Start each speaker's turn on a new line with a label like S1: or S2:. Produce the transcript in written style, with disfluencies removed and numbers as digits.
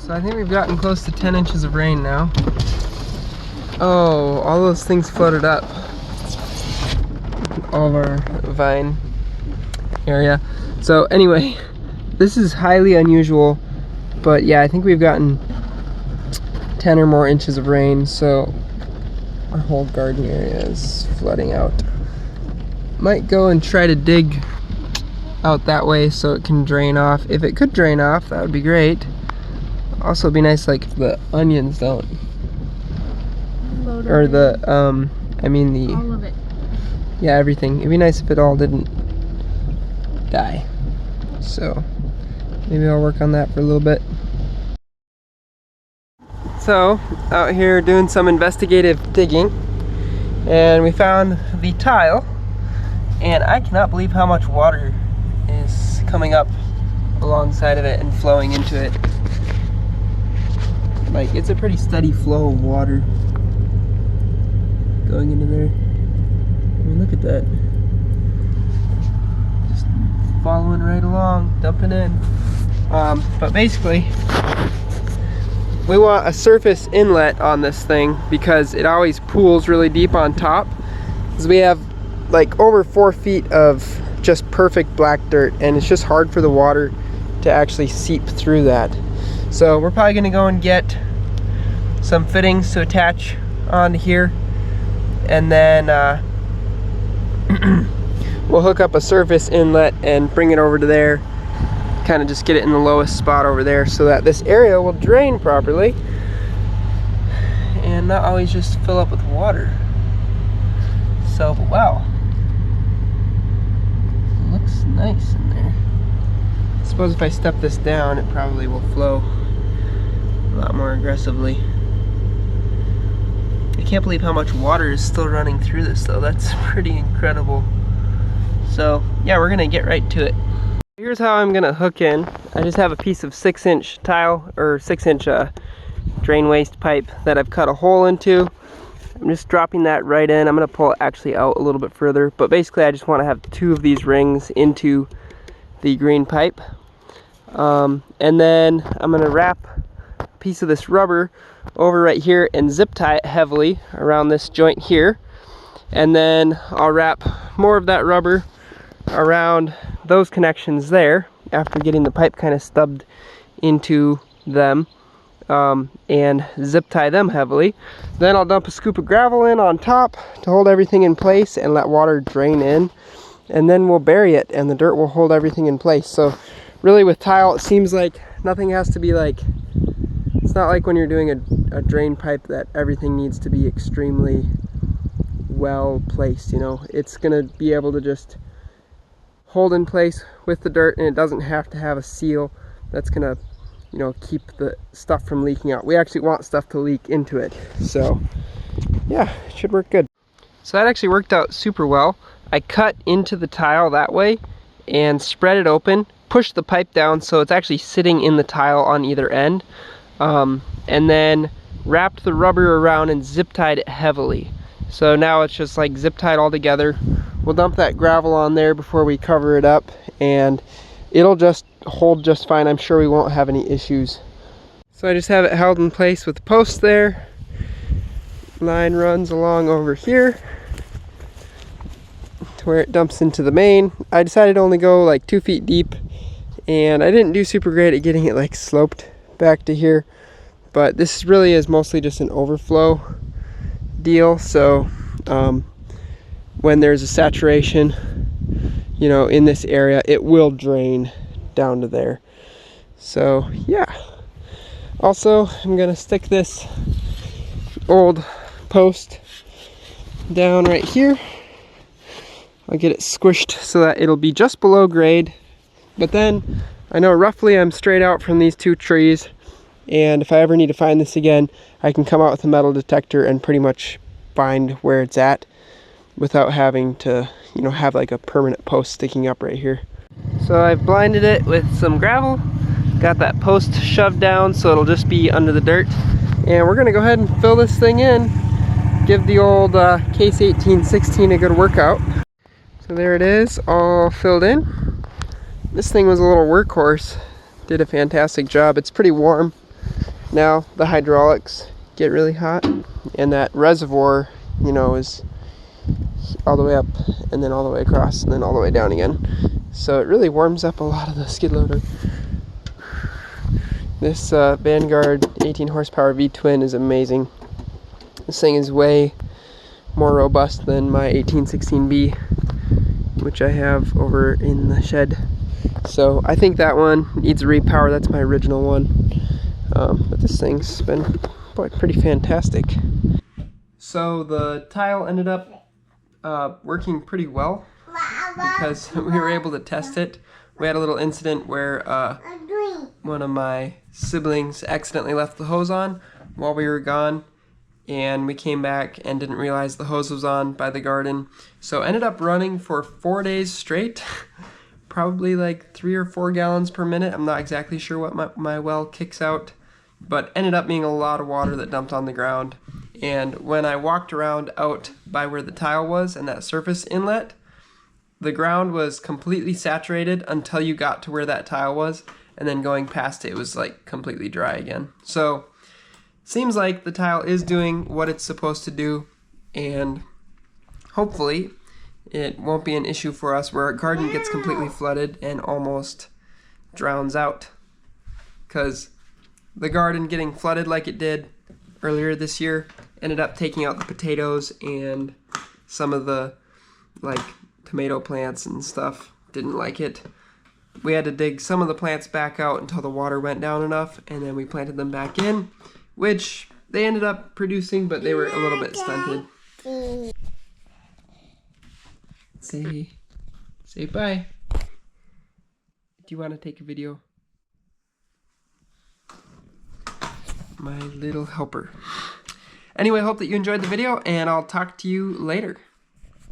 S1: So I think we've gotten close to 10 inches of rain now. Oh, all those things floated up. All of our vine area. So anyway, this is highly unusual, but yeah, I think we've gotten 10 or more inches of rain, so our whole garden area is flooding out. Might go and try to dig out that way so it can drain off. If it could drain off, that would be great. Also, it'd be nice, like, if the onions don't, or the I mean the all of it. Yeah, everything. It'd be nice if it all didn't die. So maybe I'll work on that for a little bit. So out here doing some investigative digging, and we found the tile, and I cannot believe how much water is coming up alongside of it and flowing into it. Like, it's a pretty steady flow of water going into there. I mean, look at that. Just following right along, dumping in. But basically, we want a surface inlet on this thing because it always pools really deep on top. Because we have like over 4 feet of just perfect black dirt, and it's just hard for the water to actually seep through that. So we're probably gonna go and get some fittings to attach onto here, and then we'll hook up a surface inlet and bring it over to there, kind of just get it in the lowest spot over there so that this area will drain properly and not always just fill up with water. So, but wow, it looks nice in there. I suppose if I step this down, it probably will flow a lot more aggressively. I can't believe how much water is still running through this though. That's pretty incredible. So yeah, we're gonna get right to it. Here's how I'm gonna hook in. I just have a piece of 6-inch tile, or 6-inch drain waste pipe that I've cut a hole into. I'm just dropping that right in. I'm gonna pull it actually out a little bit further, but basically I just want to have 2 of these rings into the green pipe. And then I'm gonna wrap a piece of this rubber over right here and zip tie it heavily around this joint here, and then I'll wrap more of that rubber around those connections there after getting the pipe kind of stubbed into them, and zip tie them heavily. Then I'll dump a scoop of gravel in on top to hold everything in place and let water drain in, and then we'll bury it and the dirt will hold everything in place. So really with tile, it seems like nothing has to be like, it's not like when you're doing a drain pipe that everything needs to be extremely well placed, you know. It's gonna be able to just hold in place with the dirt, and it doesn't have to have a seal that's gonna, you know, keep the stuff from leaking out. We actually want stuff to leak into it. So yeah, it should work good. So that actually worked out super well. I cut into the tile that way and spread it open, pushed the pipe down so it's actually sitting in the tile on either end. And then wrapped the rubber around and zip tied it heavily. So now it's just like zip tied all together. We'll dump that gravel on there before we cover it up, and it'll just hold just fine. I'm sure we won't have any issues. So I just have it held in place with the post there. Line runs along over here to where it dumps into the main. I decided to only go like 2 feet deep, and I didn't do super great at getting it like sloped back to here, but this really is mostly just an overflow deal. So when there's a saturation, you know, in this area, it will drain down to there. So yeah, also I'm gonna stick this old post down right here. I'll get it squished so that it'll be just below grade, but then I know roughly I'm straight out from these 2 trees, and if I ever need to find this again, I can come out with a metal detector and pretty much find where it's at without having to, you know, have like a permanent post sticking up right here. So I've blinded it with some gravel, got that post shoved down so it'll just be under the dirt, and we're gonna go ahead and fill this thing in, give the old Case 1816 a good workout. So there it is, all filled in. This thing was a little workhorse, did a fantastic job. It's pretty warm, now the hydraulics get really hot, and that reservoir, you know, is all the way up and then all the way across and then all the way down again. So it really warms up a lot of the skid loader. This Vanguard 18 horsepower V-twin is amazing. This thing is way more robust than my 1816B, which I have over in the shed. So I think that one needs a repower. That's my original one. But this thing's been pretty fantastic. So the tile ended up working pretty well because we were able to test it. We had a little incident where one of my siblings accidentally left the hose on while we were gone, and we came back and didn't realize the hose was on by the garden. So ended up running for 4 days straight, probably like 3 or 4 gallons per minute. I'm not exactly sure what my well kicks out, but ended up being a lot of water that dumped on the ground. And when I walked around out by where the tile was and that surface inlet, the ground was completely saturated until you got to where that tile was, and then going past it, it was like completely dry again. So seems like the tile is doing what it's supposed to do, and hopefully it won't be an issue for us where our garden gets completely flooded and almost drowns out. Because the garden getting flooded like it did earlier this year ended up taking out the potatoes, and some of the like tomato plants and stuff didn't like it. We had to dig some of the plants back out until the water went down enough, and then we planted them back in, which they ended up producing, but they were a little bit stunted. Say bye. Do you want to take a video? My little helper. Anyway, hope that you enjoyed the video, and I'll talk to you later.